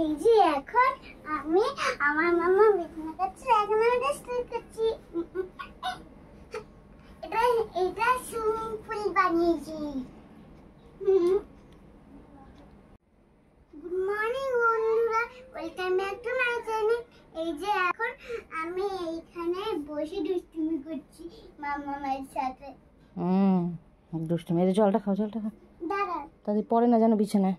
এই যে এখন আমি আমার মামা বিছানা করছে, এখন আমি রেস্ট করছি। এটা সুইমিং পুল বানিয়েছি। গুড মর্নিং বন্ধুরা, welcome back to my channel. এই যে এখন আমি এইখানে বসে দুষ্টুমি করছি মামার সাথে। দুষ্টুমি। এই জলটা খাও, জলটা খাও। দাঁড়া, তাদের পরে না যেন বিছানায়।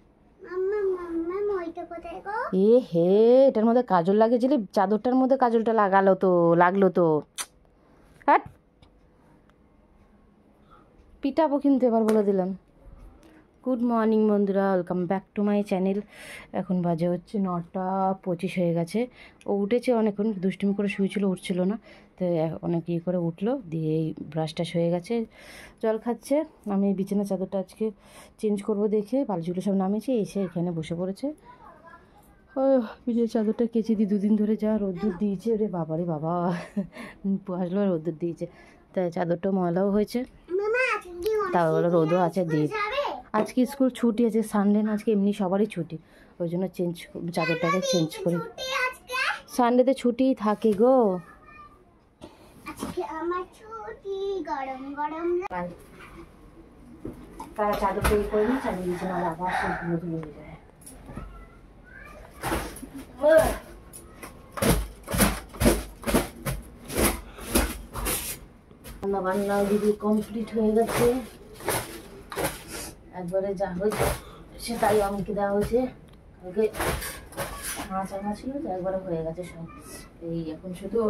এ হে, এটার মধ্যে কাজল লাগিয়েছিলি, চাদরটার মধ্যে কাজলটা লাগলো তো। হ্যাঁ, পিটাবো কিন্তু এবার বলে দিলাম। গুড মর্নিং বন্ধুরা, welcome back to my channel. এখন বাজে হচ্ছে 9:25 হয়ে গেছে। ও উঠেছে অনেকক্ষণ, দুষ্টুমি করে শুয়েছিল, উঠছিল না, তো অনেক ইয়ে করে উঠলো, দিয়ে এই ব্রাশ টাশ হয়ে গেছে, জল খাচ্ছে। আমি বিছানা চাদরটা আজকে চেঞ্জ করব দেখে বালিশগুলো সব নামিয়েছি, এসে এখানে বসে পড়েছে। ও বিছানা চাদরটা কেচে দিই, দুদিন ধরে যা রোদ্দুর দিয়েছে, রে বাবা রে বাবা, আসলো রোদ্দুর দিয়েছে, তাই চাদরটা ময়লাও হয়েছে, তারপরে রোদও আছে দিয়ে। আজকে স্কুল ছুটি আছে, সানডে না আজকে, এমনি সবারই ছুটি, ওই জন্য চাদরটাকে চেঞ্জ করি। সানডেতে ছুটি থাকে গো। তারা চাদরটা ইয়ে করে নিই, চাদর নিচে না আবার নতুন হয়ে যায়। রান্না বান্না দিদি কমপ্লিট হয়ে গেছে, একবারে যা হয়েছে সেটাই আমাকে দেওয়া হয়েছে। কালকে মাছ আনা ছিল তো, একবারে হয়ে গেছে সব। এই এখন শুধু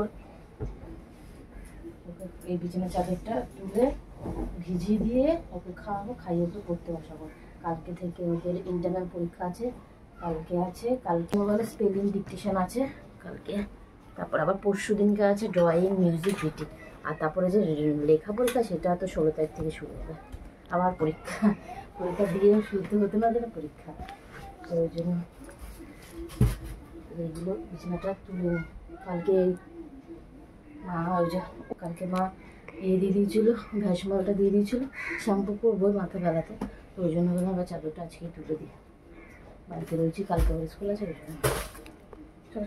এই বিছানা চাদরটা তুলে ভিজিয়ে দিয়ে ওকে খাওয়াবো, খাইয়ে ওকে পড়তে বসাবো। কালকে থেকে ওদের ইন্টারনাল পরীক্ষা আছে, কালকে মোবাইলে স্পেলিং ডিকটেশন আছে কালকে, তারপর আবার পরশু দিনকে আছে ড্রয়িং, মিউজিক, রিডিং, আর তারপরে যে লেখা পরীক্ষা সেটা তো 16 তারিখ থেকে শুরু হবে। আবার পরীক্ষা দিয়ে শুরুতে হতে না যেন পরীক্ষা, তো ওই জন্য এইগুলো বিছানাটা তুলে নিই। কালকে মা দিয়ে দিয়েছিল, ভ্যাসমলটা দিয়ে দিয়েছিল, শ্যাম্পু করবো মাথা বেলাতে, তো ওই জন্য আবার চাদরটা আজকে তুলে দিই। বাড়িতে রয়েছি, কালকে আবার স্কুল আছে, ওই জন্য চল।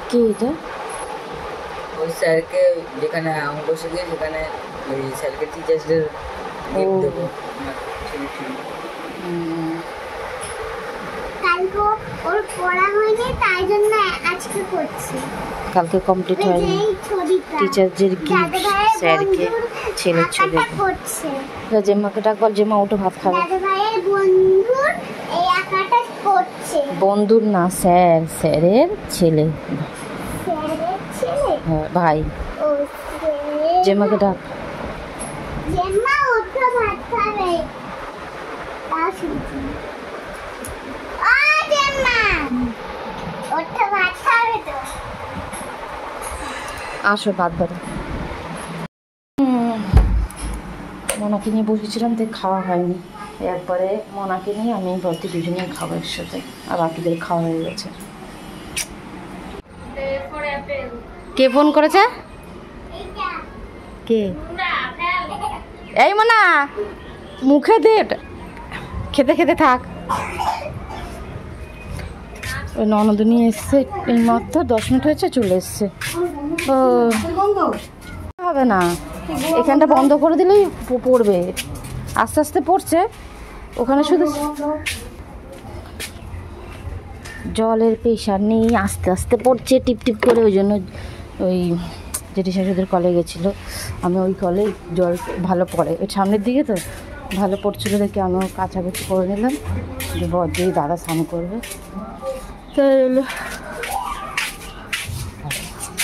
কি এটা? ওই স্যারকে যেখানে অঙ্ক শিখে সেখানে ওই স্যারকে টিচার্সদের গিফট দেবো। কালকে ওর পড়া হয়নি, তাই জন্য আজকে করছি। কালকে কমপ্লিট হয়নি, টিচারদের গিফট স্যারকে ছেলে করছে। জেম্মাকে ডাক, বল জেম্মা ওটা ভাত খাবে। দাদা ভাইয়ের বন্ধুর এই আঁকাটা করছে। বন্ধুর না, স্যারের ছেলে। স্যারের ছেলে? হ্যাঁ ভাই। ও জেম্মাকে ডাক। জেম্মা ওটা ভাত খাবে। আসো ভাত বাড়ি। মোনাকে নিয়ে বসেছিলাম, তাই খাওয়া হয়নি। একবারে মোনাকে নিয়ে আমি বলতে দুজনে খাবো একসাথে, আর বাকিদের খাওয়া হয়ে গেছে। কে ফোন করেছে? কে? এই মোনা, মুখে দে, খেতে খেতে থাক। ওই ননদিনী এসছে এই মাত্র 10 মিনিট হয়েছে, চলে এসছে। ও হবে না, এখানটা বন্ধ করে দিলেই পড়বে, আস্তে আস্তে পড়ছে ওখানে। শুধু জলের প্রেশার নেই, আস্তে আস্তে পড়ছে টিপ টিপ করে। ওই জন্য ওই জেঠি শাশুদের কলে গেছিলো, আমি ওই কলে জল ভালো পড়ে, ওই সামনের দিকে তো ভালো পড়ছিলো দেখে আমিও কাছাকাছি করে নিলাম যে বদ্রেই দাদা স্নান করবে। তাই হলো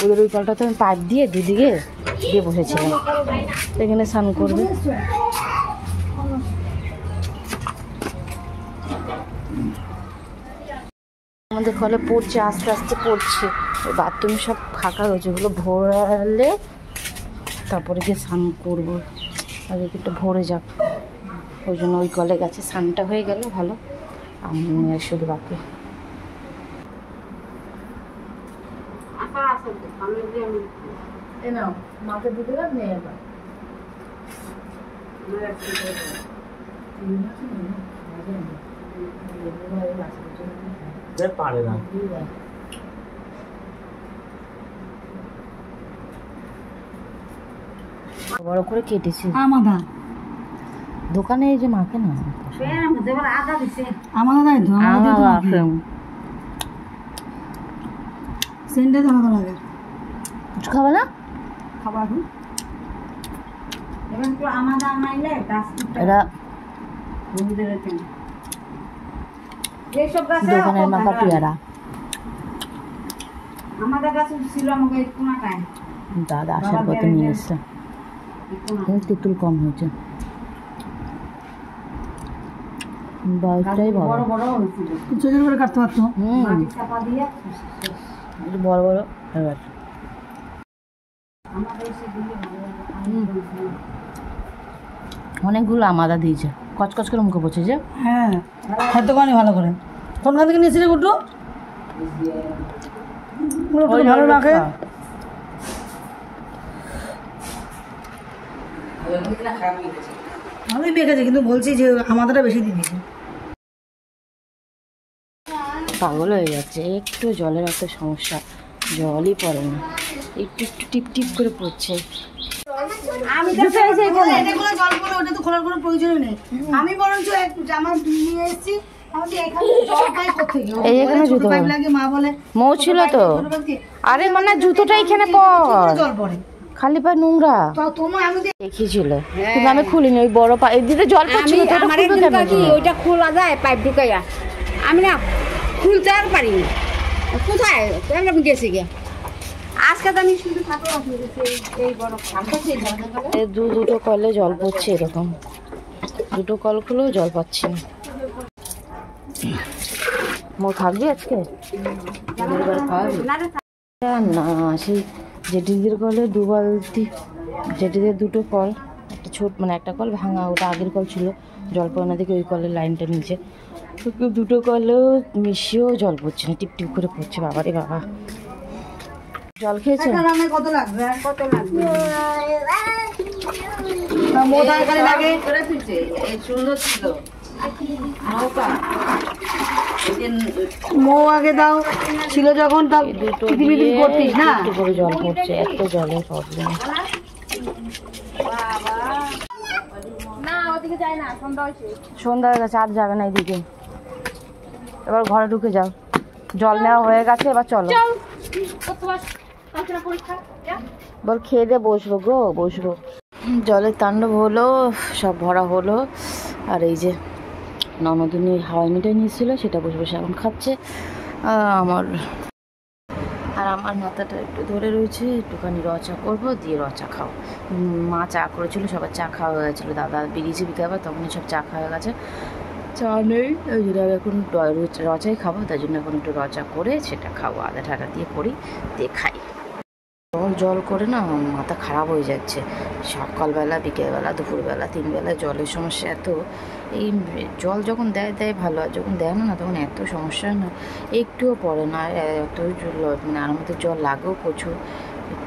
ওদের ওই কলটাতে আমি পাইপ দিয়ে দুদিকে দিয়ে বসেছিলাম, এখানে স্নান করবে। আমাদের কলে পড়ছে, আস্তে আস্তে পড়ছে। ওই বাথরুম সব ফাঁকা রয়েছে, ওগুলো ভরালে তারপরে গিয়ে স্নান করবো, আগে একটু ভরে যাক। ওই জন্য ওই কলে গেছে, স্নানটা হয়ে গেল ভালো। আমি শুধু বাকি মাকে দিতে পারে না। বড় করে কেটেছি আমাদা দোকানে, এই যে মাকে না আমাদা তাই তো সেন্টে আলাদা লাগে। কিছু খাবে না? খাবার এবার তো আমাদা আনাইলে এরা এইসব গাছে দোকানের মাকা পেয়ারা আমাদের গাছ ছিল আমাকে কোনাটায় দাদা আসার পথে নিয়ে এসছে, তেঁতুল কম হয়েছে, বয়সটাই বড় বড় হয়েছিল, ছোট করে কাটতে পারতো। মাটি চাপা দিয়ে বড় বড় এবার আমাদের এসে দিলে অনেকগুলো আমাদা দিয়েছে, কচকচ করে মুখে পড়ছে যে। হ্যাঁ খাদ্য পানি ভালো করে কোনখান থেকে নিয়েছিলে গুড্ডু? ভালো লাগে ভালোই বেঁকেছে, কিন্তু বলছি যে আমাদেরটা বেশি দিয়ে দিয়েছে। পাগল হয়ে যাচ্ছে, একটু জলের এত সমস্যা, জলই পড়ে না, একটু একটু টিপ টিপ করে পড়ছে। আমি তো এটা কোনো জল পড়ে ওটা তো খোলার কোনো প্রয়োজনই নেই। আমি বরঞ্চ এক জামা নিয়ে এসেছি, আমাদের এখানে জল পাই কোত্থেকে? এই এখানে জুতো পাইপ লাগে, মা বলে মৌ ছিল তো। আরে মানে জুতোটা এখানে পড়, জল পড়ে খালি পায়ে নোংরা তো তোমার আমি দেখিয়েছিল, কিন্তু আমি খুলিনি। ওই বড় পা এই দিকে জল পড়ছিল তো, ওটা খুলবে কেন? ওইটা খোলা যায় পাইপ ঢুকাইয়া, আমি না খুলতে আর পারিনি। কোথায় আমি গেছি গিয়া আজকে তো আমি শুধু এই বড় এই দুটো কলে জল পড়ছে এরকম, দুটো কল খুলেও জল পাচ্ছি না। মো থাকবি আজকে? না সেই জেঠিদের কলে 2 বালতি, জেঠিদের 2টো কল, একটা ছোট মানে একটা কল ভাঙা, ওটা আগের কল ছিল, জল পড়া দিকে ওই কলের লাইনটা নিচে, 2টো কলেও মিশিয়েও জল পড়ছে না, টিপ টিপ করে পড়ছে। বাবারে বাবা, জল খেয়েছো? কত লাগবে? কত লাগবে? মোটার কালি লাগে সুন্দর ছিল মৌ আগে দাও ছিল যখন তাও দুটো কিটিমিটি করতিস না। একটু করে জল পড়ছে, এত জলের প্রবলেম। না ওদিকে যায় না, সন্ধ্যা হয়েছে। সন্ধ্যা হয়ে গেছে, আর যাবে না এদিকে, এবার ঘরে ঢুকে যাও, জল নেওয়া হয়ে গেছে, এবার চলো। বল খেয়ে দিয়ে বসবো গো, বসবো। জলের তাণ্ডব হলো, সব ভরা হলো। আর এই যে ননদিনী হাওয়াই মিঠাই নিয়েছিল, সেটা বসে বসে এখন খাচ্ছে। আমার মাথাটা একটু ধরে রয়েছে, একটুখানি রচা করবো, দিয়ে রচা খাও। মা চা করেছিল, সবার চা খাওয়া হয়ে গেছিলো, দাদা বেরিয়েছে বিকালবার, তখনই সব চা খাওয়া হয়ে গেছে, চা নেই। ওই জন্য এখন রচাই খাবো, তাই জন্য এখন একটু রচা করে সেটা খাবো, আদা ঠাডা দিয়ে করি, দিয়ে খাই। জল করে না মাথা খারাপ হয়ে যাচ্ছে, সকালবেলা বিকেলবেলা দুপুরবেলা 3 বেলা জলের সমস্যা এত। এই জল যখন দেয় ভালো, আর যখন দেয় না তখন এত সমস্যা না, একটুও পড়ে না, এত মানে আর মধ্যে জল লাগেও প্রচুর,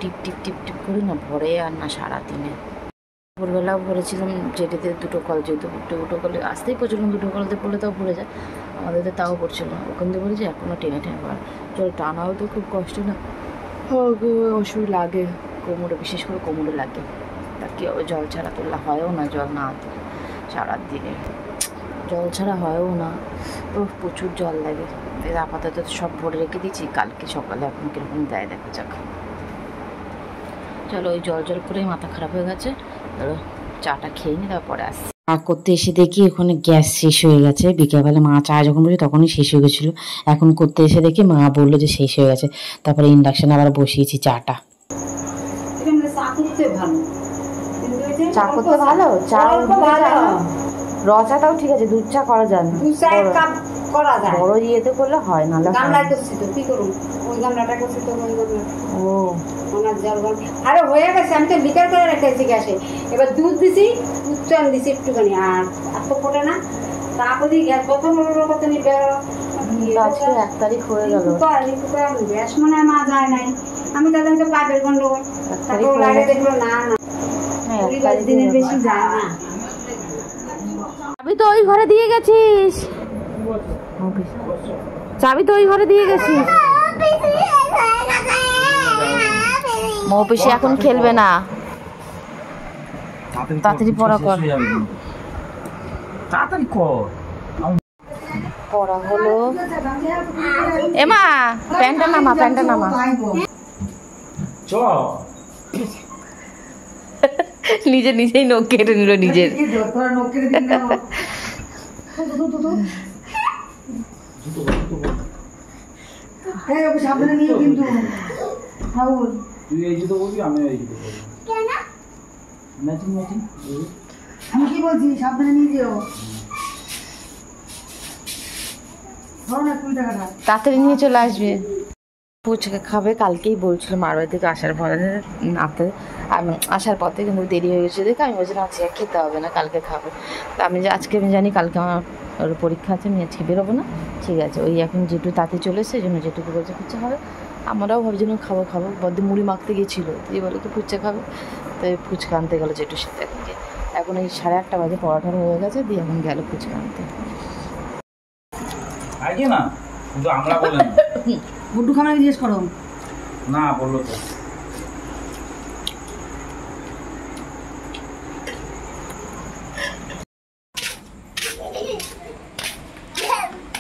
টিপ টিপ টিপ টিপ করে না ভরে, আর না সারাদিনে। ভোরবেলাও ভরেছিলাম, জেটিতে 2টো কল, যেহেতু 2টো কলে আসতেই পড়ছিলাম, 2টো কলতে পড়লে তাও ভরে যায়, আমাদের তো তাও পড়ছিল না, ওখান থেকে পড়েছে, এখনও টেনে টেনে পড়া। জল টানাও তো খুব কষ্ট না, অসুবিধা লাগে কোমরে, বিশেষ করে কোমরে লাগে। তা কি জল ছাড়া তো হয়ও না, জল না তো সারাদিনে জল ছাড়া হয়ও না, প্রচুর জল লাগে। আপাতত সব ভরে রেখে দিয়েছি, কালকে সকালে এখন কীরকম দেয় দেখা যাক। চলো, ওই জল করেই মাথা খারাপ হয়ে গেছে, ধরো চাটা খেয়ে নি, তারপরে আসছি। চা করতে এসে দেখি ওখানে গ্যাস শেষ হয়ে গেছে। বিকেলবেলা মা চা যখন বসে তখনই শেষ হয়ে গেছিলো, এখন করতে এসে দেখি মা বললো যে শেষ হয়ে গেছে। তারপরে ইন্ডাকশানে আবার বসিয়েছি চাটা। চা করতে ভালো, চা র চাটাও ঠিক আছে, দুধ চা করা যায় না, বড় ইয়েতে করলে হয় না। গামলায় করছি তো কি করুন, ওই গামলাটা করছি তো ওই গামলা। ও ওনার জল আরে হয়ে গেছে, আমি তো লিটার করে রেখেছি গ্যাসে। এবার দুধ দিছি, দুধ চান দিছি একটুখানি, আর এত পড়ে না। তারপরে গ্যাস কত কত নিবে, আজকে 1 তারিখ হয়ে গেল। গ্যাস মনে হয় মা যায় নাই, আমি তাদেরকে পাইপের গন্ডগোল। তারপর লাগে দেখলো না না 10 দিনের বেশি যায় না। চাবি তো ওই ঘরে দিয়ে গেছিস, চাবি তো ওই ঘরে দিয়ে গেছিস। মৌপিসি এখন খেলবে না, তাড়াতাড়ি পড়া কর। তাড়াতাড়ি কর, পড়া হলো। এমা প্যান্টটা নামা, প্যান্টটা নামা। চ নিজেই নখ কেটে নিল নিজের। সাবধানে নিয়ে কিন্তু তুই এই জুতো বলবি, আমি এই জুতো বলবি। Matching matching. আমি কি বলছি, সাবধানে নিয়ে যেও। ধরো না 20 টাকাটা, তাড়াতাড়ি নিয়ে চলে আসবে। ফুচকা খাবে, কালকেই বলছিল মার বাড়ি থেকে আসার পরে আসার পথে, কিন্তু দেরি হয়ে গেছে দেখে আমি বলছিলাম আজকে খেতে হবে না, কালকে খাবো। তা আজকে আমি জানি কালকে আমার পরীক্ষা আছে, আমি আজকে বেরোবো না। ঠিক আছে, ওই এখন যেটু তাতে চলে এসে, এই জন্য যেটুকু বলছে ফুচকা খাবে। আমরাও ভাবছিলাম খাবো, বদ্ধ মুড়ি মাখতে গিয়েছিলো, দিয়ে বলে কি ফুচকা খাবে, তাই ফুচকা আনতে গেলো যেটুর সাথে। এখন এই 8:30 বাজে, পড়াটার হয়ে গেছে, দিয়ে এখন গেল ফুচকা আনতে। আইডিয়া না, কিন্তু আমরা বলে না। গুড্ডু খামাকে জিজ্ঞেস করো না, বললো তো।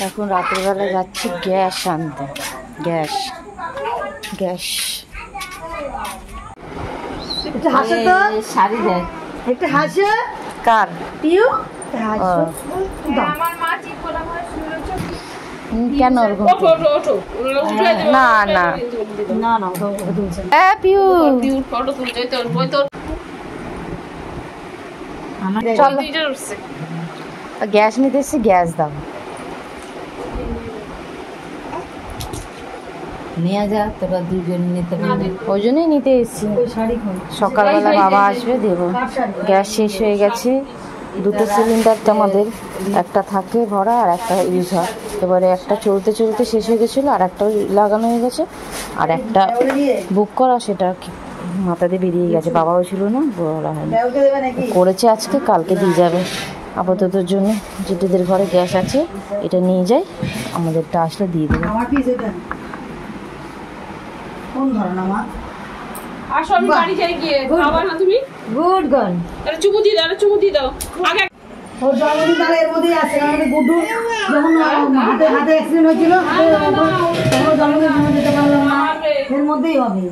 এখন রাতের বেলা যাচ্ছি গ্যাস আনতে। গ্যাস একটু হাসো তো, শাড়ি দেখ, একটু হাসো। কার পিউ হাসো। কেন ওরকম? না না না না তুলছে পিউ চলো, গ্যাস নিতে এসছি, গ্যাস দাও। নিয়ে যা, তোরা দুজন নিতে পারবি। ওই জন্যই নিতে এসছি। শাড়ি খোল। সকালবেলা বাবা আসবে, দেবো। গ্যাস শেষ হয়ে গেছে, 2টো সিলিন্ডার আমাদের, একটা থাকে ভরা আর একটা ইউজ হয়। এবারে একটা চলতে শেষ হয়ে গেছিলো, আর একটা লাগানো হয়ে গেছে, আর একটা বুক করা, সেটা মাথা দিয়ে বেরিয়ে গেছে। বাবাও ছিল না, বলা হয়নি, করেছে আজকে, কালকে দিয়ে যাবে। আপাততর জন্য যেটিদের ঘরে গ্যাস আছে এটা নিয়ে যাই, আমাদেরটা আসলে দিয়ে দেবে। আমার পিস এটা কোন ধরনের মা? আসো, আমি বাড়ি যাই গিয়ে খাবার না তুমি। গুড গার্ল, আরে চুমু দিয়ে দাও আগে। ওর জন্মদিন তাহলে এর মধ্যেই আছে, কারণ গুড্ডু যখন হাতে অ্যাক্সিডেন্ট হয়েছিল, তখন জন্মদিন যেতে পারলাম না, এর মধ্যেই হবে,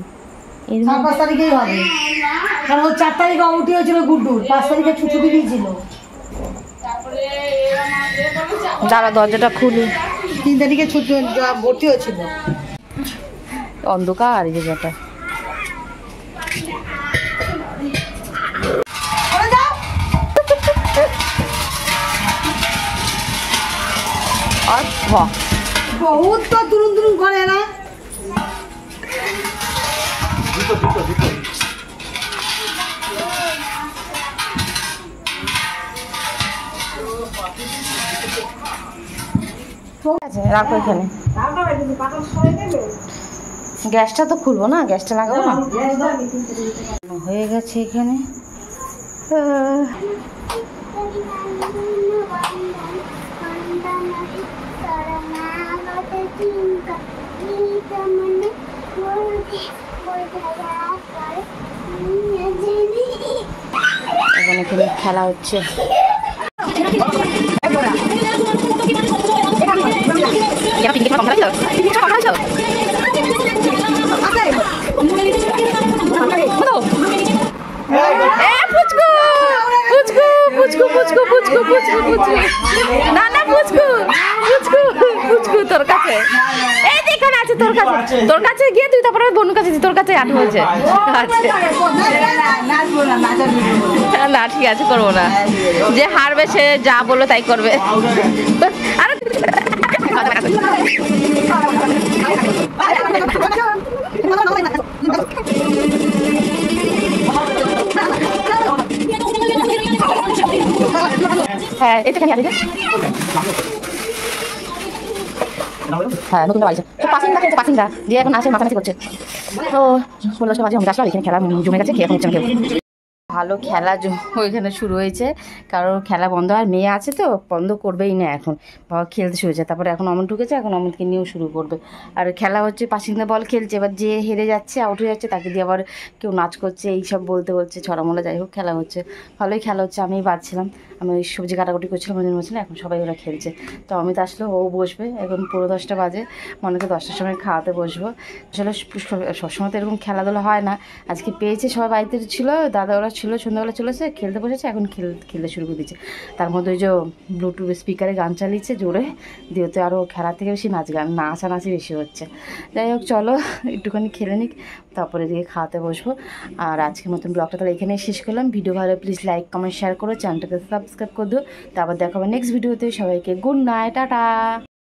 4-5 তারিখেই হবে। কারণ ওর 4 তারিখে আউটি হয়েছিল গুড্ডুর, 5 তারিখে ছুটি দিয়েছিল। দাঁড়া, দরজাটা খুলি। 3 তারিখে ছুটি ভর্তি হয়েছিল। অন্ধকার এই জায়গাটা। বহুত তো তুরুন করে না। ঠিক আছে, রাখো এখানে। গ্যাসটা তো খুলবো না, গ্যাসটা লাগাবো না। হয়ে গেছে এখানে। এখানে খেলা হচ্ছে। খাইছো কিছু খাইছো পুচকু পুচকু পুচকু পুচকু পুচকু পুচকু পুচকু না না পুচকু পুচকু পুচকু তোর কাছে এই যে এখানে আছে তোর কাছে গিয়ে তুই তারপরে বনুর কাছে তোর কাছে আট হয়েছে না ঠিক আছে করবো না যে হারবে সে যা বললো তাই করবে আরে হ্যাঁ এটা কেন আছে হ্যাঁ নতুন বাড়িছে পাসিংটা খেয়েছে পাসিংটা দিয়ে এখন আসে মাথামাতি করছে তো 16টা বাজে আমি আসলাম এখানে খেলা জমে গেছে খেয়ে এখন হচ্ছে ভালো খেলা ওইখানে শুরু হয়েছে কারণ খেলা বন্ধ আর মেয়ে আছে তো বন্ধ করবেই না এখন বাবা খেলতে শুরু হয়েছে তারপরে এখন অমন ঢুকেছে এখন অমনকে নিয়েও শুরু করবে আর খেলা হচ্ছে পাসিংদা বল খেলছে এবার যে হেরে যাচ্ছে আউট হয়ে যাচ্ছে তাকে দিয়ে আবার কেউ নাচ করছে এইসব বলতে বলছে ছড়ামোলা যাই হোক খেলা হচ্ছে ভালোই খেলা হচ্ছে আমি বাজছিলাম আমি ওই সবজি কাটাকুটি করছিলাম মনে হচ্ছিল এখন সবাই ওরা খেলছে তো অমিত আসলে ও বসবে এখন পুরো 10টা বাজে মনেকে 10টার সময় খাওয়াতে বসবো আসলে সবসময় তো এরকম খেলাধুলা হয় না আজকে পেয়েছে সবাই বাড়িতে ছিল দাদা ওরা ছিল সন্ধ্যাবেলা চলেছে খেলতে বসেছে এখন খেলতে শুরু করে দিচ্ছে তার মধ্যে ওই যে ব্লুটুথ স্পিকারে গান চালিয়েছে জোরে দিয়ে তো আরও খেলার থেকে বেশি নাচানাচি বেশি হচ্ছে যাই হোক চলো একটুখানি খেলে নিক তারপরে দিয়ে খাওয়াতে বসবো আর আজকের মতন ব্লগটা তাহলে এখানেই শেষ করলাম ভিডিও ভালো প্লিজ লাইক কমেন্ট শেয়ার করো চ্যানেলটাকে সাবস্ক্রাইব করে দিও তারপর দেখাবো নেক্সট ভিডিওতে সবাইকে গুড নাইট টাটা।